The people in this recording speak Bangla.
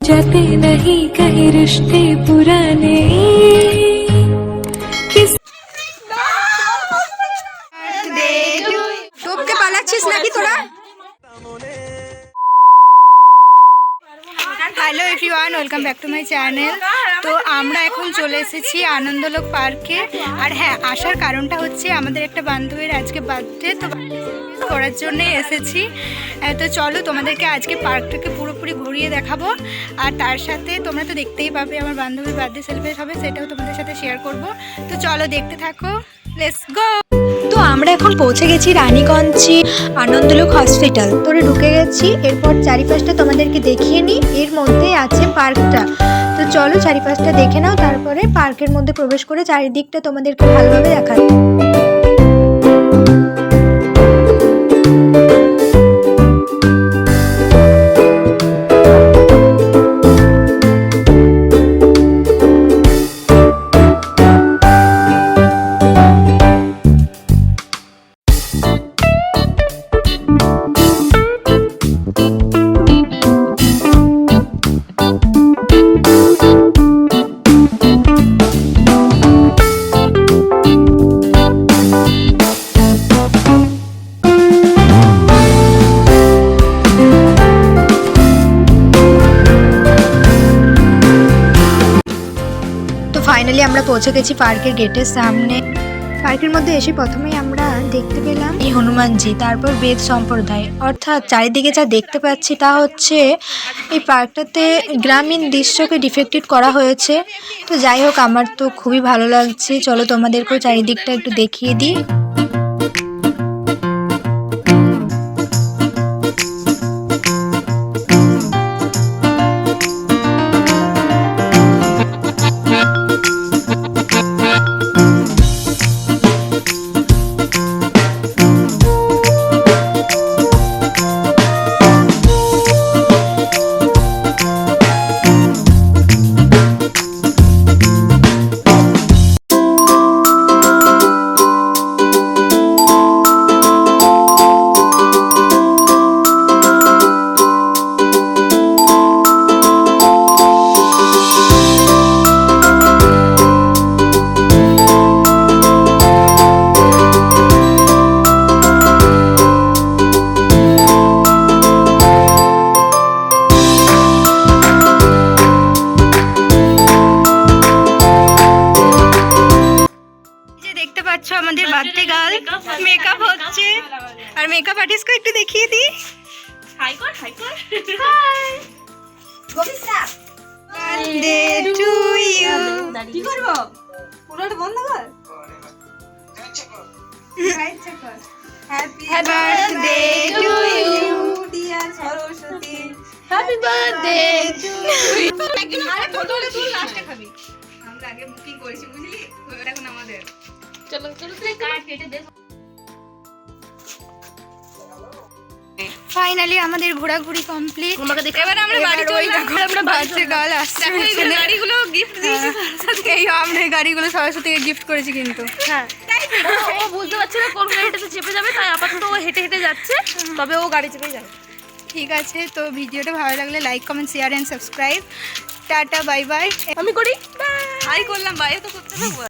जाते नहीं कहीं रिश्ते पुराने টপকে পালাচ্ছিস নাকি তোরা? Hello everyone, welcome back to my channel. তো আমরা এখন চলে এসেছি আনন্দলোক পার্কে। আর হ্যাঁ, আসার কারণটা হচ্ছে আমাদের একটা বান্ধবীর আজকে বার্থডে, তো করার জন্যে এসেছি। তো চলো তোমাদেরকে আজকে পার্কটাকে পুরোপুরি ঘুরিয়ে দেখাবো। আর তার সাথে তোমরা তো দেখতেই পাবে আমার বান্ধবীর বার্থডে সেলিব্রেট হবে, সেটাও তোমাদের সাথে শেয়ার করব। তো চলো দেখতে থাকো, লেটস গো। তো আমরা এখন পৌঁছে গেছি রানীগঞ্জে আনন্দলোক হসপিটাল। তোরে ঢুকে গেছি, এরপর চারিপাশটা তোমাদেরকে দেখিয়ে নিই। এর মধ্যে আছে পার্কটা, তো চলো চারিপাশটা দেখে নাও, তারপরে পার্কের মধ্যে প্রবেশ করে চারিদিকটা তোমাদেরকে ভালোভাবে দেখাবো। ফাইনালি আমরা পৌঁছে গেছি পার্কের গেটের সামনে। পার্কের মধ্যে এসে প্রথমেই আমরা দেখতে পেলাম এই হনুমানজি, তারপর বেদ সম্প্রদায়। অর্থাৎ চারিদিকে যা দেখতে পাচ্ছি তা হচ্ছে এই পার্কটাতে গ্রামীণ দৃশ্যকে ডিফেক্টেড করা হয়েছে। তো যাই হোক, আমার তো খুবই ভালো লাগছে। চলো তোমাদেরকেও চারিদিকটা একটু দেখিয়ে দিই। আমাদের বার্থডে গার্ল মেকআপ হচ্ছে, আর মেকআপ আর্টিস্টকে একটু দেখিয়ে দিই। হাই কর, হাই কর। Hi birthday to you. কি করব? পুরোটা বন্ধ কর। Happy birthday to you dear Saraswati. Happy birthday to you. আরে ফটোটা তুই লাস্টে খাবি, আমরা আগে বুকিং করেছি বুঝলি, ওটা এখন আমাদের। চলো চলো তুই কাট কেটে দে। ফাইনালি আমাদের ঘোরাঘুরি কমপ্লিট। এবার আমরা বাড়ি চলে যাব। আমরা বাচ্চা গাল আসছে, এই গাড়িগুলো গিফট দিয়েছি সরস্বতী। এই আমরা গাড়িগুলো সরস্বতীকে গিফট করেছি কিন্তু। হ্যাঁ, ও বুঝতে পারছে না কোন গাড়িটাতে চেপে যাবে, তাই আপাতত ও হেঁটে হেঁটে যাচ্ছে, তবে ও গাড়ি চেপে যাবে। ঠিক আছে, তো ভিডিওটা ভালো লাগলে like comment share and subscribe. Tata bye bye. আমি করি বাই। হাই করলাম, বাই তো করতে না।